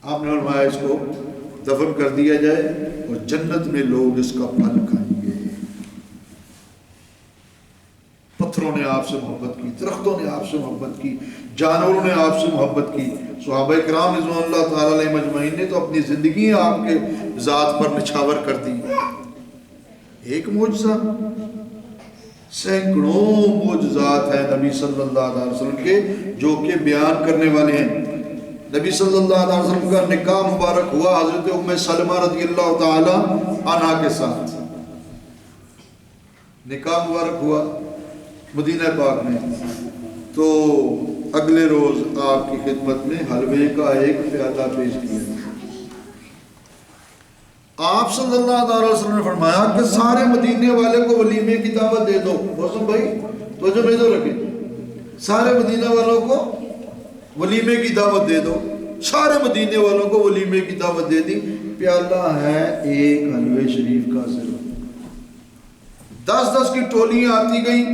آپ نے فرمایا اس کو دفن کر دیا جائے اور جنت میں لوگ اس کا پھل کھائیں گے۔ پتھروں نے آپ سے محبت کی، درختوں نے آپ سے محبت کی، جانوروں نے آپ سے محبت کی، صحابہ کرام رضوان اللہ تعالیٰ علیہ مجمعین نے تو اپنی زندگی آپ کے ذات پر نچھاور کر دی۔ ایک معجزہ، سینکڑوں معجزات ہیں نبی صلی اللہ علیہ وسلم کے جو کہ بیان کرنے والے ہیں۔ نبی صلی اللہ علیہ وسلم کا نکاح مبارک ہوا حضرت ام سلمہ رضی اللہ تعالی عنہا کے ساتھ، نکاح مبارک ہوا مدینہ پاک میں، تو اگلے روز آپ کی خدمت میں حلوے کا ایک پیالہ پیش کیا۔ آپ صلی اللہ علیہ وسلم نے فرمایا کہ سارے مدینے والے کو ولیمے کی دعوت دے دو۔ موسم بھائی تو جو میں تو رکھے، سارے مدینہ والوں کو ولیمے کی دعوت دے دو۔ سارے مدینے والوں کو ولیمے کی دعوت دے دی۔ پیالہ ہے ایک حلوے شریف کا صرف، 10 کی ٹولیاں آتی گئیں،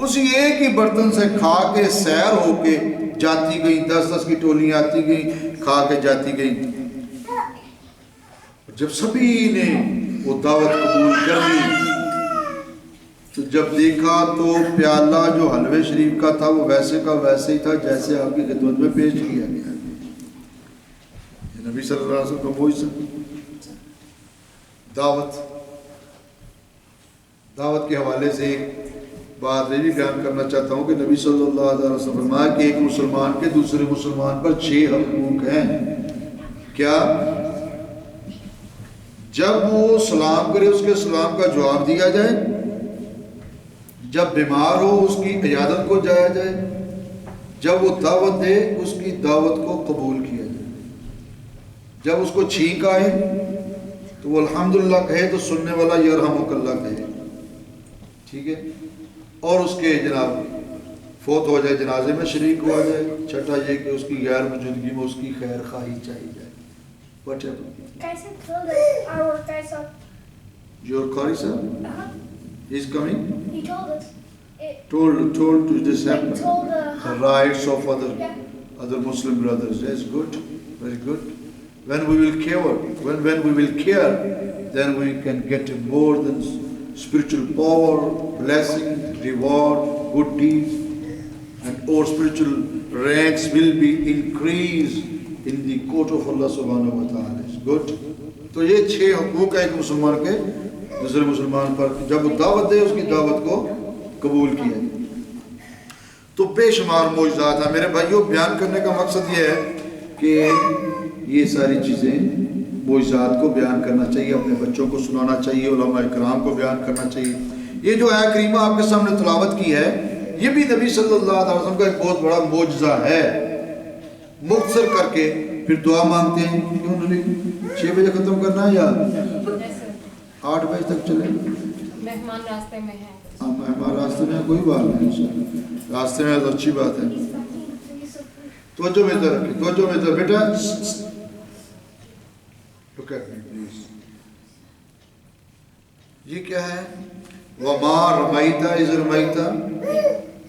اسی ایک ہی برتن سے کھا کے سیر ہو کے جاتی گئیں، 10 کی ٹولیاں آتی گئیں، کھا کے جاتی گئیں۔ جب سبھی نے وہ دعوت قبول کر لی تو جب دیکھا تو پیالہ جو حلوے شریف کا تھا وہ ویسے کا ویسے ہی تھا جیسے آپ کی خدمت میں پیش کیا گیا۔ نبی صلی اللہ علیہ وسلم کا معجزہ۔ دعوت کے حوالے سے ایک بات یہ بھی بیان کرنا چاہتا ہوں کہ نبی صلی اللہ علیہ وسلم فرمایا کہ ایک مسلمان کے دوسرے مسلمان پر 6 حقوق ہیں۔ کیا؟ جب وہ سلام کرے اس کے سلام کا جواب دیا جائے، جب بیمار ہو اس کی عیادت کو جایا جائے، جب وہ دعوت دے اس کی دعوت کو قبول کیا جائے، جب اس کو چھینک آئے تو وہ الحمدللہ کہے تو سننے والا یرحمک اللہ کہے، ٹھیک ہے، اور اس کے جناب فوت ہو جائے جنازے میں شریک ہوا جائے۔ چھٹا یہ کہ اس کی غیر موجودگی میں اس کی خیر خواہی چاہی جائے۔ Guys have told us, our guys have, Your Qari sir is coming? he told us. Told to this Like happen. told The rights of Yeah. other Muslim brothers. Yes, good, very good. When we will care, when we will care, then we can get more than spiritual power, blessing, reward, good deeds, and our spiritual ranks will be increased in the court of Allah subhanahu wa ta'ala. Good. تو یہ 6 حقوق ہے ایک مسلمان کے دوسرے مسلمان پر، جب وہ دعوت دے اس کی دعوت کو قبول کیا۔ تو بے شمار معجزات ہیں میرے بھائیوں۔ بیان کرنے کا مقصد یہ ہے کہ یہ ساری چیزیں معجزات کو بیان کرنا چاہیے، اپنے بچوں کو سنانا چاہیے، علماء کرام کو بیان کرنا چاہیے۔ یہ جو آیت کریمہ آپ کے سامنے تلاوت کی ہے یہ بھی نبی صلی اللہ علیہ وسلم کا ایک بہت بڑا معجزہ ہے۔ مختصر کر کے پھر دعا مانگتے ہیں، کیوں نہیں 6 بجے ختم کرنا ہے یا 8 بجے تک چلے؟ مہمان راستے میں ہیں۔ ہاں مہمان راستے میں کوئی بات نہیں، راستے میں تو اچھی بات ہے۔ توجہ میں ادھر رکھیں، توجہ میں ادھر بیٹا، look at me please۔ یہ کیا ہے؟ وَمَا رَمَيْتَ إِذْ رَمَيْتَ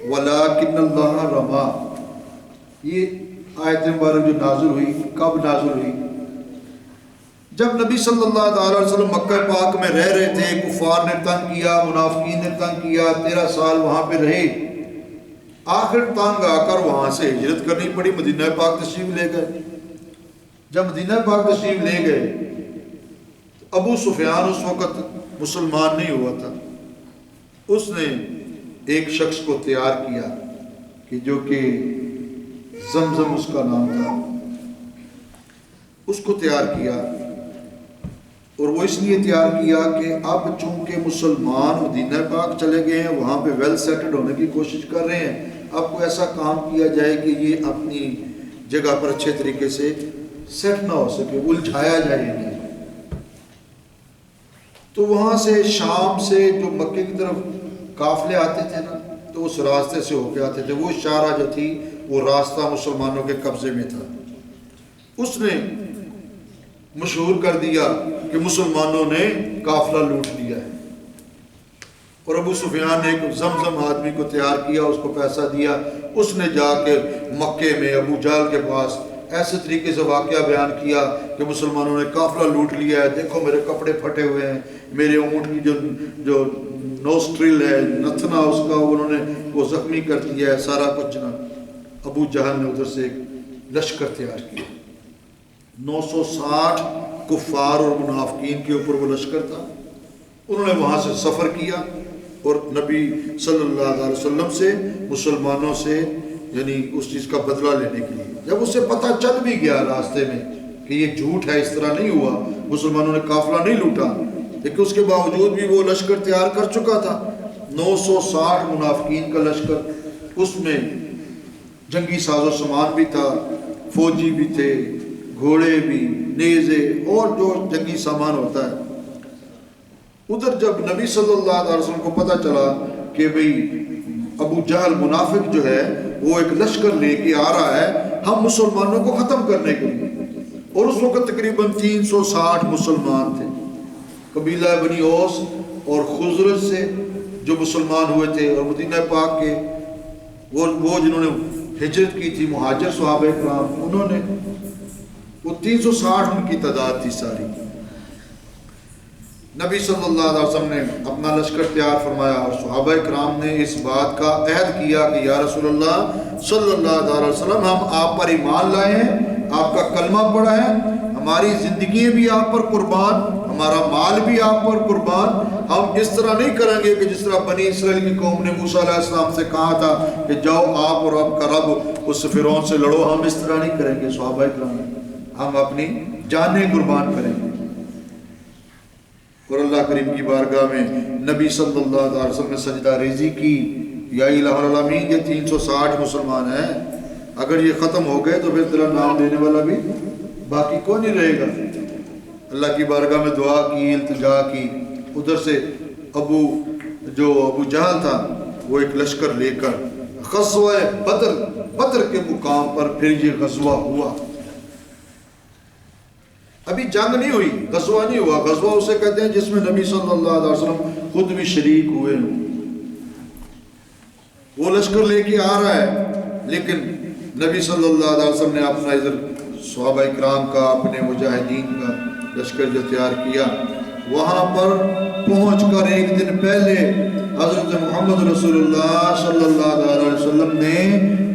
وَلَكِنَّ اللَّهَ رَمَى۔ یہ آیت مبارک جو نازل ہوئی، کب نازل ہوئی؟ جب نبی صلی اللہ علیہ وسلم مکہ پاک میں رہ رہے تھے، کفار نے تنگ کیا، منافقین نے تنگ کیا، 13 سال وہاں پہ رہے، آخر تنگ آ کر وہاں سے ہجرت کرنی پڑی، مدینہ پاک تشریف لے گئے۔ جب مدینہ پاک تشریف لے گئے ابو سفیان اس وقت مسلمان نہیں ہوا تھا، اس نے ایک شخص کو تیار کیا کہ جو کہ زمزم اس کا نام تھا، اس کو تیار کیا، اور وہ اس لیے تیار کیا کہ اب چونکہ مسلمان مدینہ پاک چلے گئے ہیں، وہاں پہ ویل سیٹلڈ ہونے کی کوشش کر رہے ہیں، اب کوئی ایسا کام کیا جائے کہ یہ اپنی جگہ پر اچھے طریقے سے سیٹ نہ ہو سکے، الجھایا جائے نہیں۔ تو وہاں سے شام سے جو مکے کی طرف قافلے آتے تھے نا، تو اس راستے سے ہو کے آتے تھے، وہ شارہ جو تھی وہ راستہ مسلمانوں کے قبضے میں تھا۔ اس نے مشہور کر دیا کہ مسلمانوں نے قافلہ لوٹ لیا ہے، اور ابو سفیان نے ایک زمزم آدمی کو تیار کیا، اس کو پیسہ دیا، اس نے جا کے مکے میں ابو جہل کے پاس ایسے طریقے سے واقعہ بیان کیا کہ مسلمانوں نے قافلہ لوٹ لیا ہے، دیکھو میرے کپڑے پھٹے ہوئے ہیں، میرے اونٹ کی جو نوسٹرل ہے، نتنا اس کا انہوں نے وہ زخمی کر دیا ہے، سارا کچھ جناب۔ ابو جہل نے ادھر سے ایک لشکر تیار کیا، 960 کفار اور منافقین کے اوپر وہ لشکر تھا۔ انہوں نے وہاں سے سفر کیا اور نبی صلی اللہ علیہ وسلم سے، مسلمانوں سے یعنی اس چیز کا بدلہ لینے کے لیے، جب اسے پتہ چل بھی گیا راستے میں کہ یہ جھوٹ ہے، اس طرح نہیں ہوا، مسلمانوں نے قافلہ نہیں لوٹا، لیکن اس کے باوجود بھی وہ لشکر تیار کر چکا تھا، 960 منافقین کا لشکر، اس میں جنگی ساز و سامان بھی تھا، فوجی بھی تھے، گھوڑے بھی، نیزے اور جو جنگی سامان ہوتا ہے۔ ادھر جب نبی صلی اللہ علیہ وسلم کو پتہ چلا کہ بھئی ابو جہل منافق جو ہے وہ ایک لشکر لے کے آ رہا ہے ہم مسلمانوں کو ختم کرنے کے لیے، اور اس وقت تقریباً 360 مسلمان تھے، قبیلہ بنی اوس اور خزرج سے جو مسلمان ہوئے تھے، اور مدینہ پاک کے وہ جنہوں نے ہجرت کی تھی، مہاجر صحابہ کرام، انہوں نے وہ 360 ان کی تعداد تھی ساری۔ نبی صلی اللہ علیہ وسلم نے اپنا لشکر تیار فرمایا اور صحابہ کرام نے اس بات کا عہد کیا کہ یا رسول اللہ صلی اللہ علیہ وسلم، ہم آپ پر ایمان لائے ہیں، آپ کا کلمہ پڑھا ہے، ہماری زندگی بھی آپ پر قربان، ہمارا مال بھی آپ پر قربان، ہم اس طرح نہیں کریں گے کہ جس طرح بنی اسرائیل کی قوم نے موسیٰ علیہ السلام سے کہا تھا کہ جاؤ آپ اور آپ کا رب اس فرعون سے لڑو، ہم اس طرح نہیں کریں گے صحابہ کرام، ہم اپنی جانیں قربان کریں گے۔ اور اللہ کریم کی بارگاہ میں نبی صلی اللہ علیہ وسلم نے سجدہ ریزی کی، یا الہ العالمین، یہ 360 مسلمان ہیں، اگر یہ ختم ہو گئے تو پھر تیرا نام لینے والا بھی باقی کون نہیں رہے گا۔ اللہ کی بارگاہ میں دعا کی، التجا کی، ادھر سے ابو جہل تھا وہ ایک لشکر لے کر غزوہ بدر کے مقام پر پھر یہ غزوہ ہوا۔ ابھی جنگ نہیں ہوئی، غزوہ نہیں ہوا، غزوہ اسے کہتے ہیں جس میں نبی صلی اللہ علیہ وسلم خود بھی شریک ہوئے ہیں۔ وہ لشکر لے کے آ رہا ہے، لیکن نبی صلی اللہ علیہ وسلم نے اپنا ادھر صحابہ اکرام کا، اپنے مجاہدین کا لشکر جو تیار کیا، وہاں پر پہنچ کر ایک دن پہلے حضرت محمد رسول اللہ صلی اللہ علیہ وسلم نے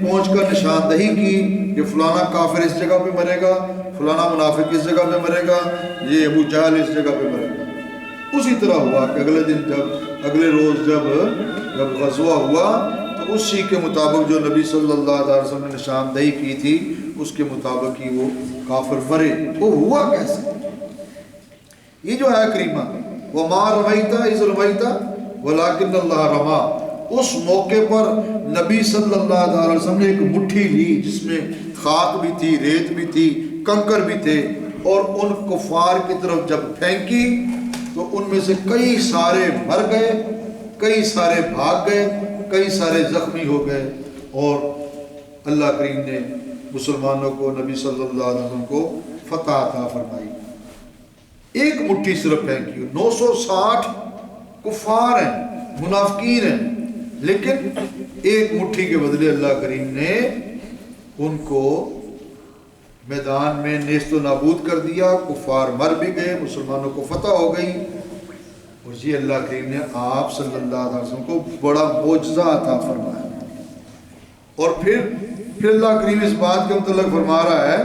پہنچ کر نشاندہی کی کہ فلانا کافر اس جگہ پہ مرے گا، فلانا منافق اس جگہ پہ مرے گا، یہ ابو جہل اس جگہ پہ مرے گا۔ اسی طرح ہوا کہ اگلے روز جب غزوہ ہوا تو اسی کے مطابق جو نبی صلی اللہ علیہ وسلم نے نشاندہی کی تھی اس کے مطابق ہی وہ کافر مرے۔ وہ ہوا کیسے؟ یہ جو ہے کریمہ وَمَا رَمَيْتَ إِذْ رَمَيْتَ وَلَكِنَّ اللَّهَ رَمَى، اس موقع پر نبی صلی اللہ علیہ وسلم نے ایک مٹھی لی جس میں خاک بھی تھی، ریت بھی تھی، کنکر بھی تھے، اور ان کفار کی طرف جب پھینکی تو ان میں سے کئی سارے مر گئے، کئی سارے بھاگ گئے، کئی سارے زخمی ہو گئے، اور اللہ کریم نے مسلمانوں کو، نبی صلی اللہ علیہ وسلم کو فتح عطا فرمائی۔ ایک مٹھی صرف پھینکی، 960 کفار ہیں، منافقین ہیں، لیکن ایک مٹھی کے بدلے اللہ کریم نے ان کو میدان میں نیست و نابود کر دیا، کفار مر بھی گئے، مسلمانوں کو فتح ہو گئی، اور یہ اللہ کریم نے آپ صلی اللہ علیہ وسلم کو بڑا معجزہ عطا فرمایا۔ اور پھر اللہ کریم اس بات کے متعلق فرما رہا ہے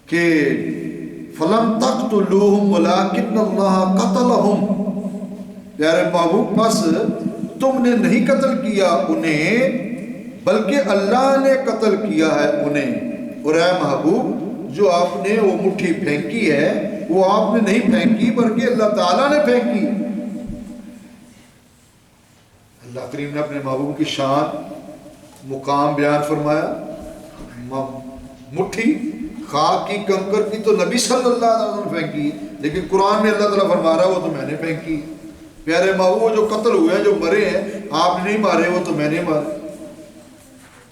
کہ فَلَمْ تَقْتُلُوهُمْ وَلَكِنَّ اللَّهَ قَتَلَهُمْ، پیارے محبوب پس تم نے نہیں قتل کیا انہیں بلکہ اللہ نے قتل کیا ہے انہیں۔ اور اے محبوب جو آپ نے وہ مٹھی پھینکی ہے وہ آپ نے نہیں پھینکی بلکہ اللہ تعالیٰ نے پھینکی۔ اللہ کریم نے اپنے محبوب کی شان، مقام بیان فرمایا۔ مٹھی خاک کی، کنکر کی تو نبی صلی اللہ علیہ وسلم پھینکی، لیکن قرآن میں اللہ تعالیٰ فرما رہا ہے وہ تو میں نے پھینکی۔ پیارے محبوب جو قتل ہوئے ہیں، جو مرے ہیں، آپ نے نہیں مارے، وہ تو میں نے مارے،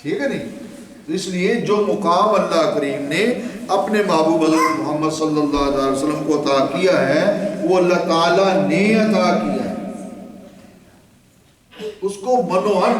ٹھیک ہے نہیں؟ اس لیے جو مقام اللہ کریم نے اپنے محبوب حضرت محمد صلی اللہ علیہ وسلم کو عطا کیا ہے وہ اللہ تعالیٰ نے عطا کیا ہے، اس کو منوعاً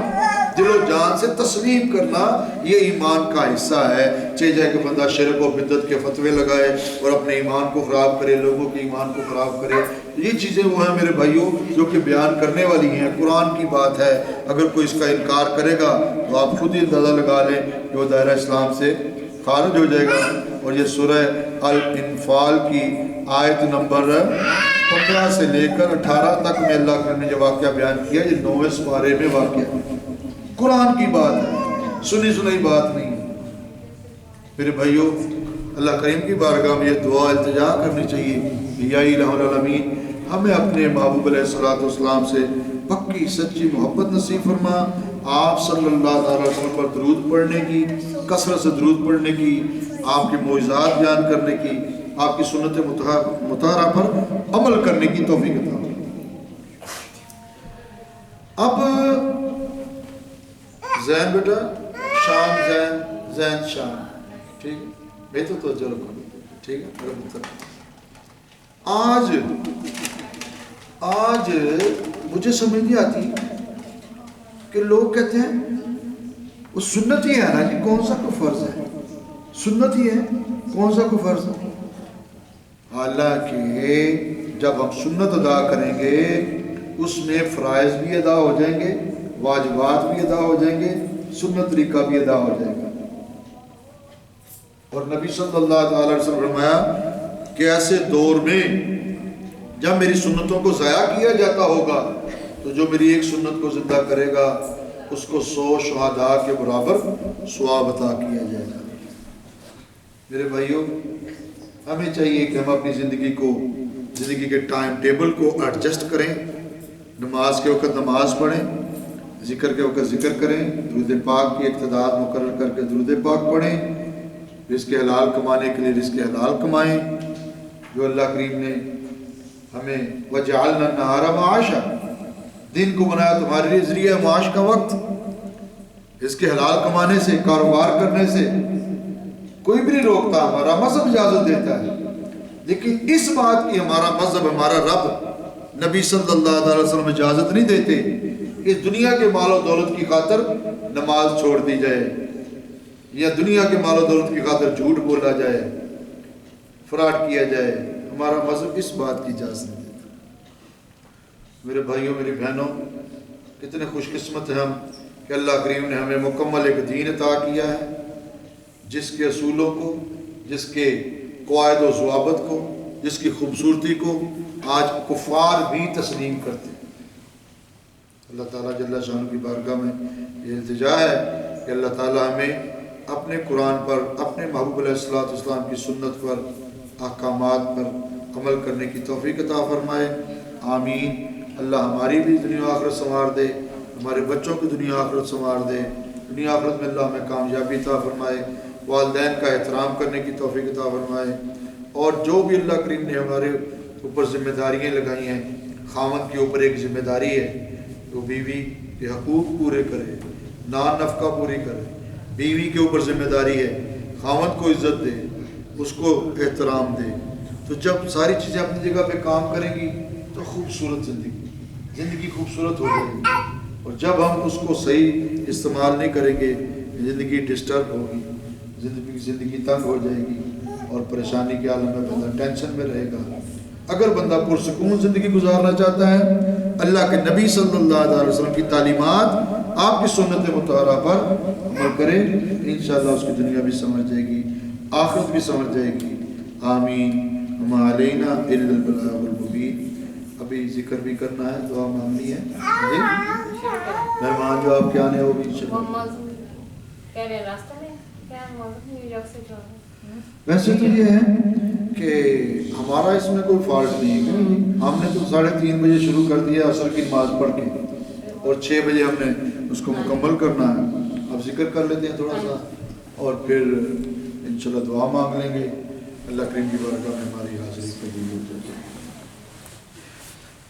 دل و جان سے تسلیم کرنا یہ ایمان کا حصہ ہے. چاہے جائے کہ بندہ شرک و بدعت کے فتوے لگائے اور اپنے ایمان کو خراب کرے، لوگوں کے ایمان کو خراب کرے، یہ چیزیں وہ ہیں میرے بھائیوں جو کہ بیان کرنے والی ہیں. قرآن کی بات ہے، اگر کوئی اس کا انکار کرے گا تو آپ خود ہی اندازہ لگا لیں کہ وہ دائرہ اسلام سے خارج ہو جائے گا. اور یہ سورہ الانفال کی آیت نمبر 15 سے لے کر 18 تک میں اللہ نے جو واقعہ بیان کیا، یہ 9ویں سپارے میں واقعہ ہے. قرآن کی بات ہے، سنی سنائی بات نہیں. میرے بھائیوں، اللہ کریم کی بارگاہ میں یہ دعا التجا کرنی چاہیے کہ یا الہ العالمین ہمیں اپنے محبوب علیہ الصلوۃ والسلام سے پکی سچی محبت نصیب فرما. آپ صلی اللہ علیہ وسلم پر درود پڑھنے کی، کثرت سے درود پڑھنے کی، آپ کے معجزات بیان کرنے کی، آپ کی سنت مطہرہ پر عمل کرنے کی توفیق عطا. اب زین بیٹا، شام زین شام، ٹھیک ہے؟ میں تو توجہ رکھو، ٹھیک ہے میرا مطلب. آج مجھے سمجھ نہیں آتی کہ لوگ کہتے ہیں وہ سنت ہی ہے نا جی، کون سا کوئی فرض ہے؟ سنت ہی ہے، کون سا کوئی فرض ہے؟ حالانکہ جب ہم سنت ادا کریں گے اس میں فرائض بھی ادا ہو جائیں گے، واجبات بھی ادا ہو جائیں گے، سنت طریقہ بھی ادا ہو جائے گا. اور نبی صلی اللہ علیہ وسلم فرمایا کہ ایسے دور میں جب میری سنتوں کو ضائع کیا جاتا ہوگا تو جو میری ایک سنت کو زندہ کرے گا اس کو 100 شہداء کے برابر ثواب عطا کیا جائے گا. میرے بھائیوں، ہمیں چاہیے کہ ہم اپنی زندگی کے ٹائم ٹیبل کو ایڈجسٹ کریں. نماز کے وقت نماز پڑھیں، ذکر کے وقت ذکر کریں، درود پاک کی ایک تعداد مقرر کر کے درود پاک پڑھیں، رزق حلال کمانے کے لیے رزق حلال کمائیں جو اللہ کریم نے ہمیں وَجَعَلْنَا النَّهَارَ مَعَاشًا، دن کو بنایا تمہارے لیے ذریعہ معاش کا وقت. رزق حلال کمانے سے، کاروبار کرنے سے کوئی بھی نہیں روکتا، ہمارا مذہب اجازت دیتا ہے. لیکن اس بات کی ہمارا مذہب، ہمارا رب نبی صلی اللہ علیہ وسلم اجازت نہیں دیتے اس دنیا کے مال و دولت کی خاطر نماز چھوڑ دی جائے، یا دنیا کے مال و دولت کی خاطر جھوٹ بولا جائے، فراڈ کیا جائے. ہمارا مذہب اس بات کی اجازت نہیں دیتا. میرے بھائیوں، میری بہنوں، کتنے خوش قسمت ہیں ہم کہ اللہ کریم نے ہمیں مکمل ایک دین عطا کیا ہے جس کے اصولوں کو، جس کے قواعد و ضوابط کو، جس کی خوبصورتی کو آج کفار بھی تسلیم کرتے ہیں. اللہ تعالیٰ جل شانہ کی بارگاہ میں یہ التجا ہے کہ اللہ تعالیٰ ہمیں اپنے قرآن پر، اپنے محبوب علیہ الصلوۃ والسلام کی سنت پر، احکامات پر عمل کرنے کی توفیق عطا فرمائے. آمین. اللہ ہماری بھی دنیا و آخرت سنوار دے، ہمارے بچوں کی دنیا و آخرت سنوار دے. دنیا و آخرت میں اللہ ہمیں کامیابی عطا فرمائے، والدین کا احترام کرنے کی توفیق عطا فرمائے. اور جو بھی اللہ کریم نے ہمارے اوپر ذمہ داریاں لگائی ہیں، خاوند کے اوپر ایک ذمہ داری ہے تو بیوی کے حقوق پورے کرے، نان نفقہ پوری کرے. بیوی کے اوپر ذمہ داری ہے خاوند کو عزت دے، اس کو احترام دے. تو جب ساری چیزیں اپنی جگہ پہ کام کریں گی تو خوبصورت زندگی خوبصورت ہو جائے گی. اور جب ہم اس کو صحیح استعمال نہیں کریں گے زندگی ڈسٹرب ہوگی، زندگی تنگ ہو جائے گی اور پریشانی کے عالم میں بندہ ٹینشن میں رہے گا. اگر بندہ پرسکون زندگی گزارنا چاہتا ہے، اللہ کے نبی صلی اللہ علیہ وسلم کی تعلیمات، آپ کی سنت مطہرہ پر عمل کرے، انشاءاللہ اس کی دنیا بھی سمجھ جائے گی، آخرت بھی سمجھ جائے گی. آمین. وما علینا الا البلاغ المبین. ابھی ذکر بھی کرنا ہے، دعا مانگنی ہے. جی مہمان جو آپ کے آنے وہ بھی انشاءاللہ. ویسے تو یہ ہے کہ ہمارا اس میں کوئی فالٹ نہیں ہے. ہم نے تو 3:30 بجے شروع کر دیا عصر کی نماز پڑھ کے، اور 6 بجے ہم نے اس کو مکمل کرنا ہے. اب ذکر کر لیتے ہیں تھوڑا سا اور پھر انشاءاللہ دعا مانگ لیں گے. اللہ کریم کی بارگاہ میں ہماری حاضری قبول ہو جائے.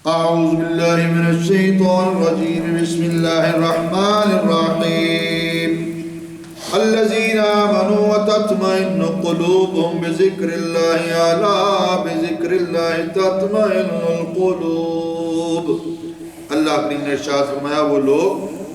اعوذ باللہ من الشیطان الرجیم. بسم اللہ الرحمن الرحیم. الذين آمنوا وتطمئن قلوبهم بذكر الله ألا بذكر الله تطمئن القلوب. اللہ کریم نے ارشاد فرمایا وہ لوگ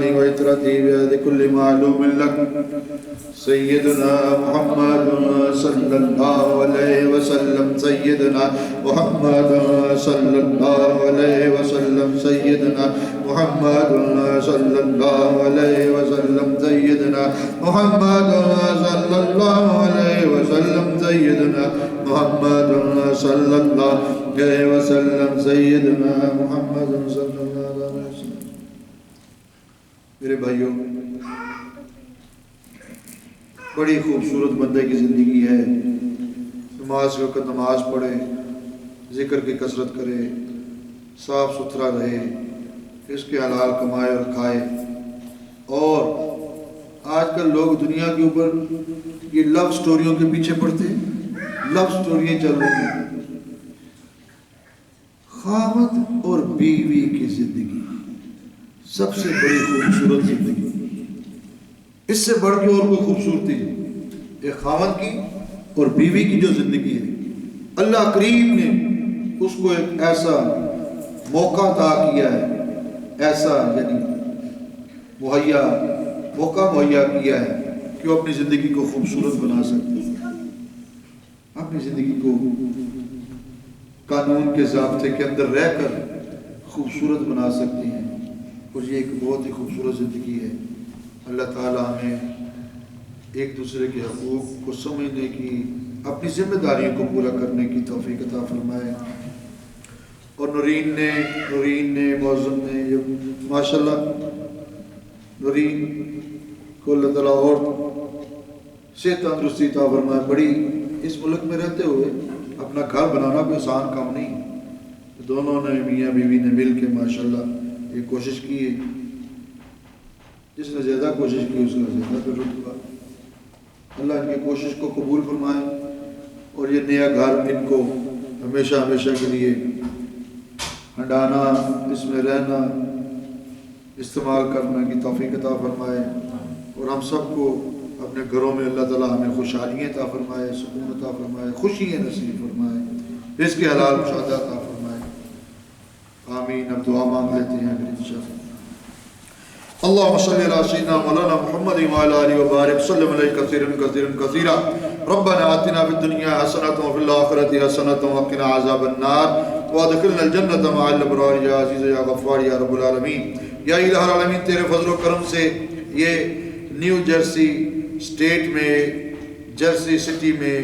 إكمالي وإترتي بهذا كل معلوم لك سيدنا محمد صلى الله عليه وسلم سيدنا محمد صلى الله عليه وسلم سيدنا محمد صلى الله عليه وسلم سيدنا محمد صلى الله عليه وسلم سيدنا محمد صلى الله عليه وسلم سيدنا محمد صلى الله عليه وسلم. میرے بھائیوں، بڑی خوبصورت بندے کی زندگی ہے. نماز کے وقت نماز پڑھے، ذکر کی کثرت کرے، صاف ستھرا رہے، اس کے حلال کمائے اور کھائے. اور آج کل لوگ دنیا کے اوپر یہ لو سٹوریوں کے پیچھے پڑتے ہیں. لو سٹوریاں چل رہی ہیں. خاوند اور بیوی کی زندگی سب سے بڑی خوبصورت زندگی. اس سے بڑھ کے اور کوئی خوبصورتی ایک خاوند کی اور بیوی کی جو زندگی ہے. اللہ کریم نے اس کو ایک ایسا موقع عطا کیا ہے، ایسا یعنی موقع مہیا کیا ہے کہ وہ اپنی زندگی کو خوبصورت بنا سکتے ہیں، اپنی زندگی کو قانون کے ضابطے کے اندر رہ کر خوبصورت بنا سکتے ہیں. اور یہ ایک بہت ہی خوبصورت زندگی ہے. اللہ تعالیٰ ہمیں ایک دوسرے کے حقوق کو سمجھنے کی، اپنی ذمہ داریوں کو پورا کرنے کی توفیق عطا فرمائے. اور نورین نے معظم نے ماشاءاللہ نورین کو اللہ تعالیٰ اور صحت تندرستی عطا فرمائے. بڑی اس ملک میں رہتے ہوئے اپنا گھر بنانا کوئی آسان کام نہیں. دونوں نے میاں بیوی نے مل کے ماشاءاللہ یہ کوشش کی ہے. جس نے زیادہ کوشش کی اس کا زیادہ ضرور ہوا. اللہ ان کی کوشش کو قبول فرمائے اور یہ نیا گھر ان کو ہمیشہ کے لیے ہنڈانا، اس میں رہنا، استعمال کرنے کی توفیق عطا فرمائے. اور ہم سب کو اپنے گھروں میں اللہ تعالیٰ ہمیں خوشحالیاں عطا فرمائے، سکون عطا فرمائے، خوشیاں نصیب فرمائے، اس کے حلال مشاہدہ عطا فرمائے. آمین. اب دعا مانگ لیتے ہیں انشاءاللہ. اللهم صل على سيدنا مولانا محمد وعلى اله وبارك وسلم عليه كثيرا. ربنا آتنا في الدنيا حسنة وفي الآخرة حسنة وقنا عذاب النار وادخلنا الجنة مع الأبرار يا عزيز يا غفار يا رب العالمين. یا الہ العالمین، تیرے فضل و کرم سے یہ نیو جرسی اسٹیٹ میں، جرسی سٹی میں،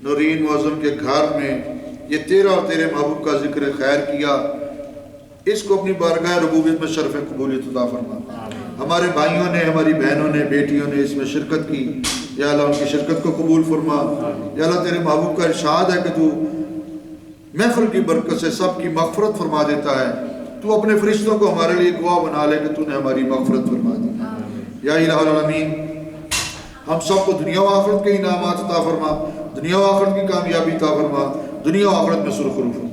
نورین معظم کے گھر میں یہ تیرا اور تیرے محبوب کا ذکر خیر کیا. اس کو اپنی بارگاہ ربوبیت میں شرف قبولیت عطا فرما. ہمارے بھائیوں نے، ہماری بہنوں نے، بیٹیوں نے اس میں شرکت کی. یا اللہ ان کی شرکت کو قبول فرما. یا اللہ تیرے محبوب کا ارشاد ہے کہ تو محفل کی برکت سے سب کی مغفرت فرما دیتا ہے. تو اپنے فرشتوں کو ہمارے لیے گواہ بنا لے کہ تو نے ہماری مغفرت فرما دی. یا الہ العالمین، ہم سب کو دنیا و آخرت کے انعامات عطا فرما، دنیا و آخرت کی کامیابی عطا فرما، دنیا و آخرت میں سرخرو فرما.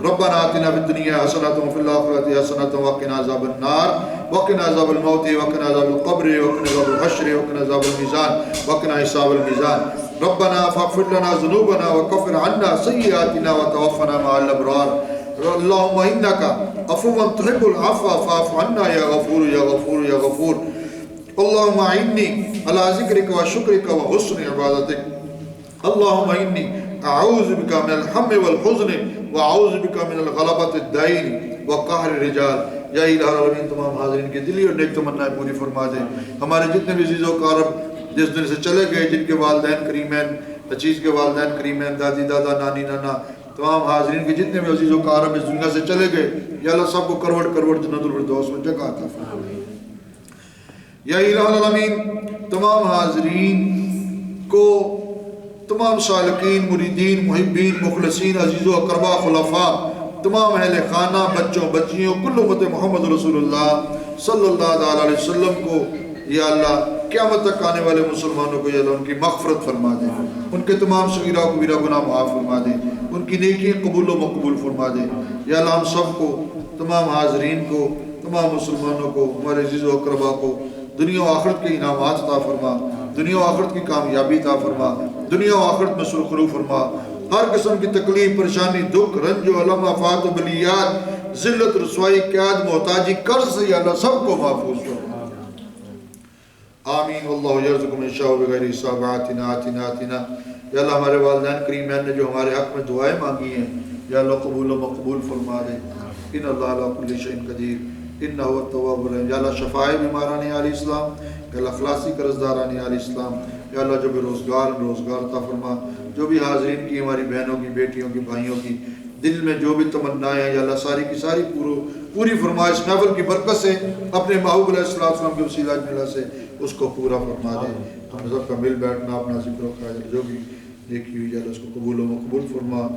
ربنا آتنا في الدنيا حسنة وفي الآخرة حسنة وقنا عذاب النار وقنا عذاب الموت وقنا عذاب القبر وقنا عذاب الحشر وقنا عذاب الميزان وقنا حساب الميزان. ربنا فاغفر لنا ذنوبنا وكفر عنا سيئاتنا وتوفنا مع الأبرار. اللهم إنك عفو تحب العفو فاعف عنا يا غفور يا غفور يا غفور. اللهم أعني على ذكرك وشكرك وحسن عبادتك. اللهم إني اعوذ بک من الحم والحزن واعوذ بک من الغلبۃ الدین وقہر الرجال. یا الہ العالمین، تمام حاضرین کی دلی اور نیک تمنائیں پوری فرما دے. ہمارے جتنے بھی عزیز و اقارب جس دن سے چلے گئے، جن کے والدین کریمین، عزیز کے والدین کریمین، دادی دادا، نانی نانا، تمام حاضرین کے جتنے بھی عزیز و اقارب اس دنیا سے چلے گئے، یا اللہ سب کو کروڑ کروڑ جنت الفردوس میں جگہ عطا فرما. یا الہ العالمین، تمام حاضرین کو، تمام سالکین، مریدین، محبین، مخلصین، عزیز و اقربا، خلفاء، تمام اہل خانہ، بچوں بچیوں، کل امت محمد رسول اللہ صلی اللہ علیہ وسلم کو یا اللہ قیامت تک آنے والے مسلمانوں کو یا اللہ ان کی مغفرت فرما دے، ان کے تمام صغیرہ و کبیرہ گناہ معاف فرما دے، ان کی نیکی قبول و مقبول فرما دے. یا اللہ ہم سب کو، تمام حاضرین کو، تمام مسلمانوں کو، ہمارے عزیز و اقربا کو دنیا و آخرت کے انعامات عطا فرما، دنیا و آخرت کی کامیابی عطا فرما، دنیا و آخرت میں سرخرو فرما. ہر قسم کی تکلیف، پریشانی، دکھ، رنج و علم، آفات و بلیات ذلت رسوائی قید محتاجی قرض سے یا اللہ سب کو محفوظ فرما آمین اللہ یرزق من شاء بغیر حساب آتنا آتنا آتنا یا اللہ ہمارے والدین کریمین نے جو ہمارے حق میں دعائیں مانگی ہیں یا اللہ قبول و مقبول فرما دے ان اللہ علی کل شیء قدیر انہ هو التواب الرحیم یا اللہ شفاء بیماران علی اسلام یا اللہ خلاصی قرضداران علی اسلام یا اللہ جو بے روزگار عطا فرما جو بھی حاضرین کی ہماری بہنوں کی بیٹیوں کی بھائیوں کی دل میں جو بھی تمنائیں ہیں یا اللہ ساری کی ساری پوری فرما اس محفل کی برکت سے اپنے محبوب علیہ السلام کے وسیلہ اجملہ سے اس کو پورا فرما دے ہم سب کا مل بیٹھنا اپنا ذکر و خیال جو بھی دیکھی ہوئی یا اللہ اس کو قبول و مقبول فرما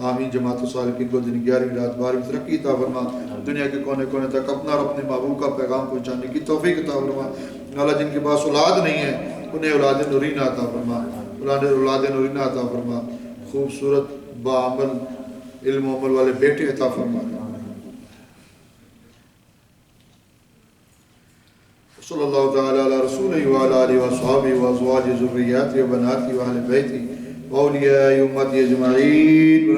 آمین جماعت الصالحین کو دن 11ویں رات 12ویں ترقی عطا فرما دنیا کے کونے کونے تک اپنا اور اپنے محبوب کا پیغام پہنچانے کی توفیق عطا فرما اللہ جن کے پاس اولاد نہیں ہے انہیں اولاد نورینہ عطا فرما اولاد نورینہ عطا فرما خوبصورت باعمل علم و عمل والے بیٹے عطا فرما صلی اللہ تعالی علی رسولہ وعلی آلہ وصحابہ وازواج ذریات و بنات و اہل بیت اولیاء امت اجمعین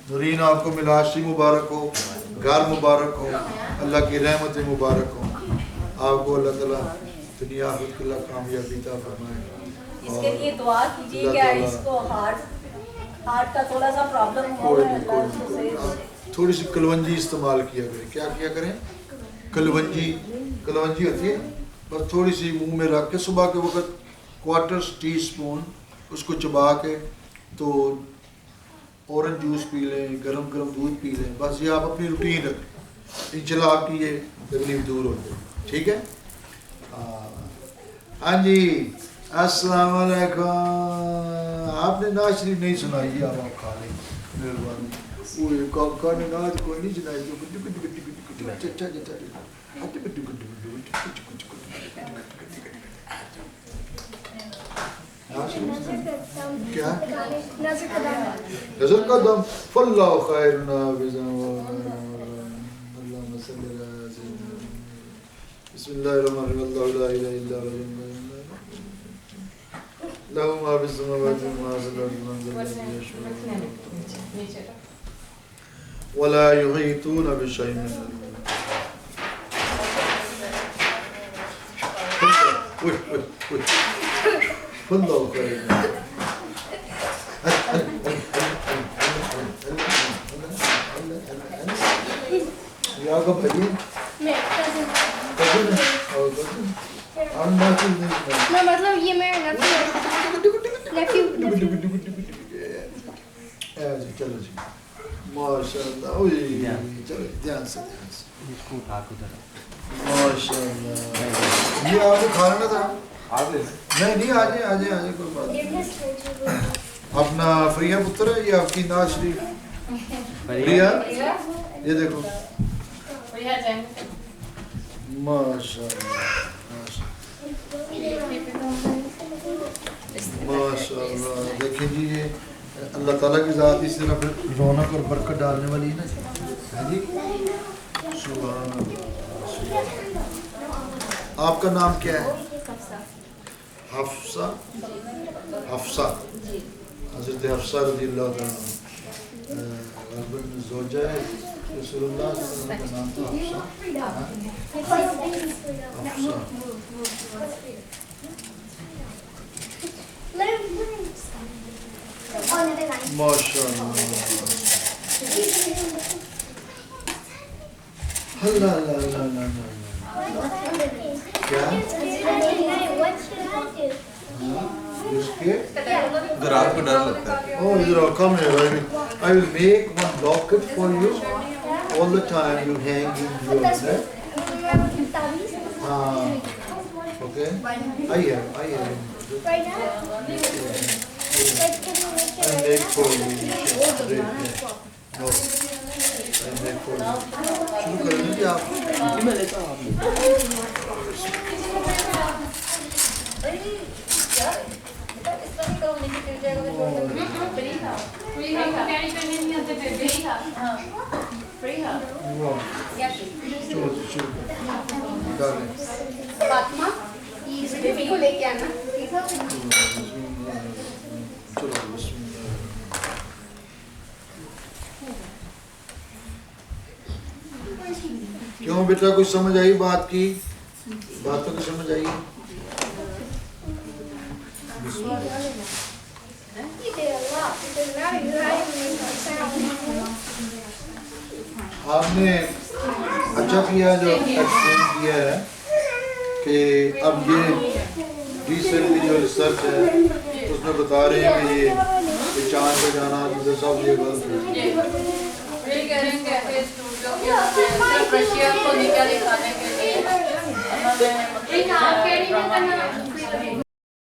نورین آپ کو ملاشی مبارک ہو گھر مبارک ہو اللہ کی رحمت مبارک ہو آپ کو اللہ تعالیٰ دنیا آخرت کی اللہ کامیابی عطا فرمائے اس کے لیے دعا کیجیے کہ اس کو ہارٹ کا تھوڑا سا پرابلم ہو رہا ہے تھوڑی سی کلونجی استعمال کیا کریں کیا کیا کریں کلونجی ہوتی ہے بس تھوڑی سی منہ میں رکھ کے صبح کے وقت کوارٹر ٹی اسپون اس کو چبا کے تو اورنج جوس پی لیں گرم گرم دودھ پی لیں بس یہ آپ اپنی روٹین رکھیں انشاءاللہ آپ کی یہ تکلیف دور ہو جائے ٹھیک ہے ہاں جی السلام علیکم آپ نے ناز شریف نہیں سنائی آپ کھا لیں مہربانی کاکا نے ناز کوئی نہیں سنائی کیا نظر کا دم فاللہ خیر نافذا اللہم صلی اللہ سیدنا بسم اللہ الرحمن الرحیم اللہ لا الہ الا اللہ لہو ما فی السماوات و ما فی الارض من ذا الذی یشفع ولا یحیطون بشیء من فاللہ خیر یا کو بھائی مطلب یہ میرا چلو جی ماشاء اللہ چلو دھیان سے ماشاء اللہ یہ آپ کو کھانا تھا نہیں آجائے کوئی بات نہیں اپنا فریہ پتر ہے یہ آپ کی ناز شریف فریہ یہ دیکھو ماشاء اللہ دیکھیں جی یہ اللہ تعالیٰ کی ذات اس طرح پھر رونق اور برکت ڈالنے والی ہے نا جی سبحان اللہ آپ کا نام کیا ہے حفصہ حضرت حفصہ رضی اللہ عنہ زوجہ رسول اللہ صلی اللہ علیہ وسلم کا نام تھا حفصہ ماشاء اللہ اللہ کیا ادھر آپ کو ڈر لگتا ہے Oh, you come here. I will make one locket for you. All the time you hang in your neck. Okay. I have. Right now? I make for you. No. I make for you. شروع کر لیجیے آپ. میں لیتا ہوں آپ Free her. واہ Yes. چلو جی شروع ڈالیں فاطمہ بیبی کو لے کے آنا. چلو بسم اللہ. کیوں بیٹا کچھ سمجھ آئی بات کی باتوں کی سمجھ آئی He did a lot because now he's writing me for sound. آپ نے اچھا کیا جو ایکسپلین کیا ہے کہ اب یہ ریسنٹلی جو ریسرچ ہے اس میں بتا رہے ہیں کہ یہ چاند پہ جانا مجھے سب یہ غلط ہے. یہ کہہ رہے ہیں کیفے اسٹوڈیو کے صرف رشیا کو نکل دکھانے کے لیے